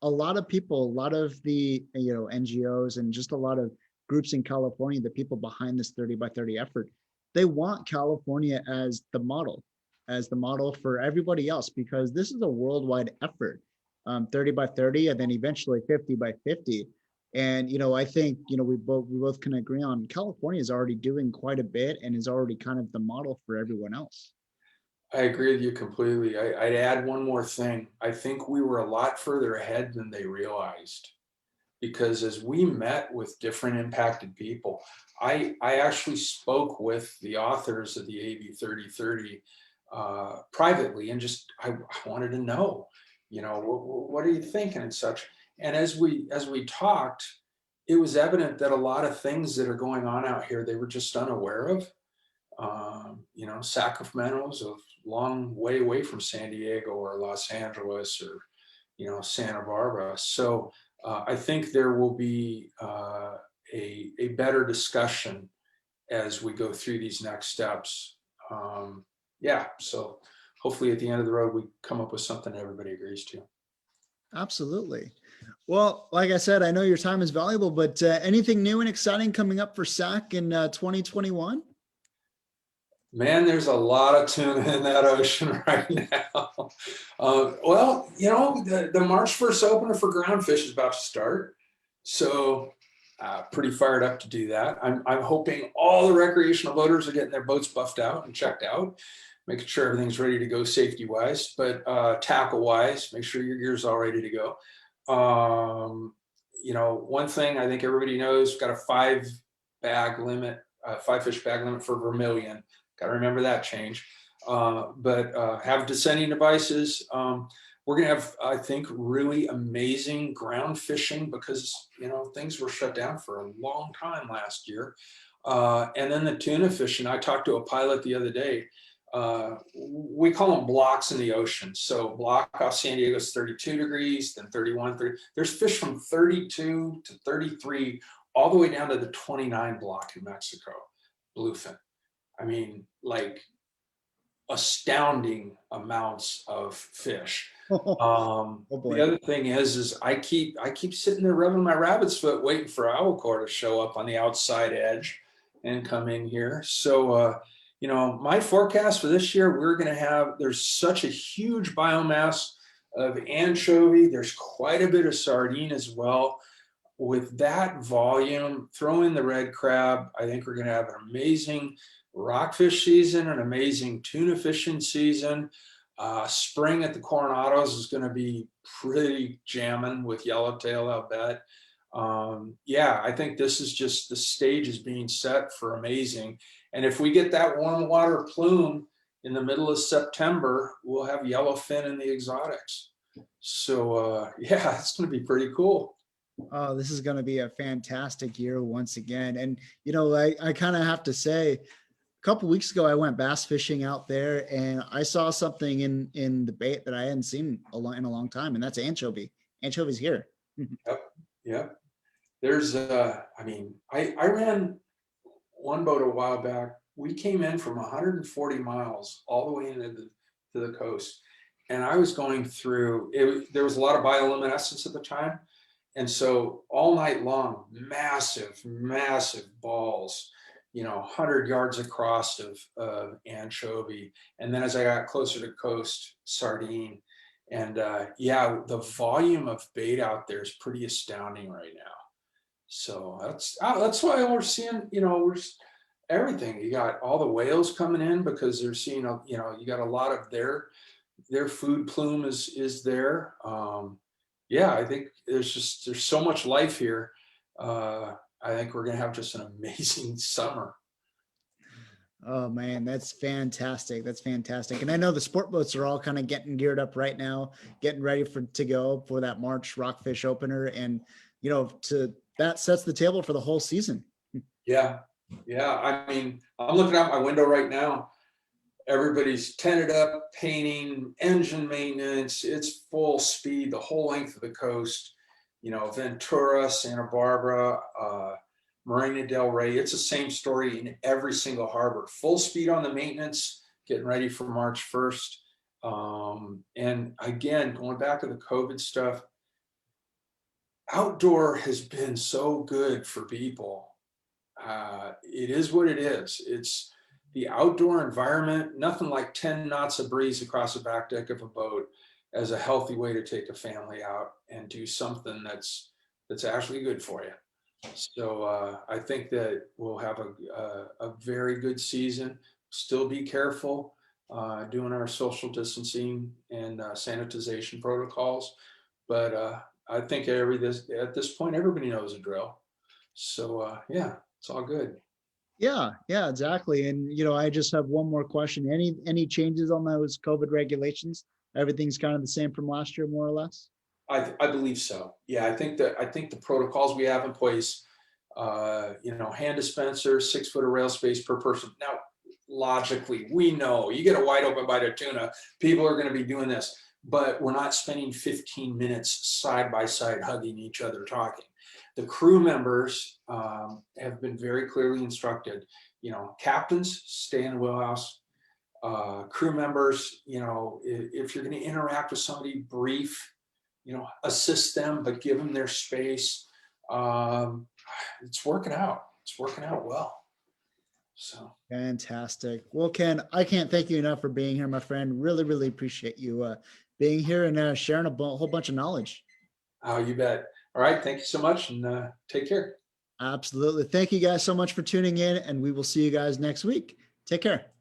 a lot of people, a lot of the, NGOs and just a lot of groups in California, the people behind this 30 by 30 effort, they want California as the model for everybody else, because this is a worldwide effort, 30 by 30, and then eventually 50 by 50. And, I think, we both can agree on California is already doing quite a bit and is already kind of the model for everyone else. I agree with you completely. I'd add one more thing. I think we were a lot further ahead than they realized, because as we met with different impacted people, I actually spoke with the authors of the AB 3030 privately, and just I wanted to know, what are you thinking and such. And as we talked, it was evident that a lot of things that are going on out here they were just unaware of. Sacramento's a long way away from San Diego or Los Angeles or, Santa Barbara. So I think there will be a better discussion as we go through these next steps. Yeah, so hopefully at the end of the road, we come up with something everybody agrees to. Absolutely. Well, like I said, I know your time is valuable, but anything new and exciting coming up for SAC in 2021? Man, there's a lot of tuna in that ocean right now. Well, the March 1st opener for groundfish is about to start. So pretty fired up to do that. I'm hoping all the recreational boaters are getting their boats buffed out and checked out, making sure everything's ready to go safety-wise, but tackle-wise, make sure your gear's all ready to go. One thing I think everybody knows, we've got a 5-fish bag limit for vermilion. Got to remember that change. But have descending devices. We're going to have, I think, really amazing ground fishing because, things were shut down for a long time last year. And then the tuna fishing. I talked to a pilot the other day. We call them blocks in the ocean. So block off San Diego is 32 degrees, then 31, 30. There's fish from 32 to 33, all the way down to the 29 block in Mexico, bluefin. I mean, like astounding amounts of fish. The other thing is I keep sitting there rubbing my rabbit's foot, waiting for albacore to show up on the outside edge and come in here. So, my forecast for this year, there's such a huge biomass of anchovy. There's quite a bit of sardine as well. With that volume, throw in the red crab, I think we're going to have an amazing rockfish season, an amazing tuna fishing season. Spring at the Coronados is going to be pretty jamming with yellowtail, I'll bet. I think this is just the stage is being set for amazing. And if we get that warm water plume in the middle of September, we'll have yellowfin in the exotics. So it's going to be pretty cool. Oh, this is going to be a fantastic year once again. And, I kind of have to say, a couple of weeks ago, I went bass fishing out there and I saw something in the bait that I hadn't seen in a long time. And that's anchovy. Anchovy's here. Yep. There's, I ran one boat a while back. We came in from 140 miles all the way into the coast. And I was going through, there was a lot of bioluminescence at the time. And so all night long, massive, massive balls, 100 yards across of anchovy. And then as I got closer to coast, sardine. And the volume of bait out there is pretty astounding right now. So that's why we're seeing, everything. You got all the whales coming in because they're seeing, you got a lot of their food plume is there. I think there's so much life here. I think we're going to have just an amazing summer. Oh man, that's fantastic. That's fantastic. And I know the sport boats are all kind of getting geared up right now, getting ready to go for that March rockfish opener. And, that sets the table for the whole season. Yeah. I mean, I'm looking out my window right now. Everybody's tented up, painting, engine maintenance. It's full speed, the whole length of the coast. Ventura, Santa Barbara, Marina del Rey. It's the same story in every single harbor. Full speed on the maintenance, getting ready for March 1st. And again, going back to the COVID stuff, outdoor has been so good for people. It is what it is. It's the outdoor environment, nothing like 10 knots of breeze across the back deck of a boat as a healthy way to take a family out and do something that's actually good for you. So I think that we'll have a very good season. Still be careful. doing our social distancing and sanitization protocols. But I think at this point, everybody knows the drill. So yeah, it's all good. Yeah, yeah, exactly. And I just have one more question. Any changes on those COVID regulations? Everything's kind of the same from last year, more or less? I believe so. Yeah, I think the protocols we have in place, hand dispenser, 6 foot of rail space per person. Now, logically, we know you get a wide open bite of tuna, people are going to be doing this, but we're not spending 15 minutes side by side hugging each other talking. The crew members have been very clearly instructed. Captains, stay in the wheelhouse. Crew members, if you're going to interact with somebody brief, assist them, but give them their space. It's working out. It's working out well. So Fantastic. Well, Ken, I can't thank you enough for being here, my friend. Really, really appreciate you being here and sharing a whole bunch of knowledge. oh, you bet. All right. Thank you so much, and take care. Absolutely. Thank you guys so much for tuning in, and we will see you guys next week. Take care.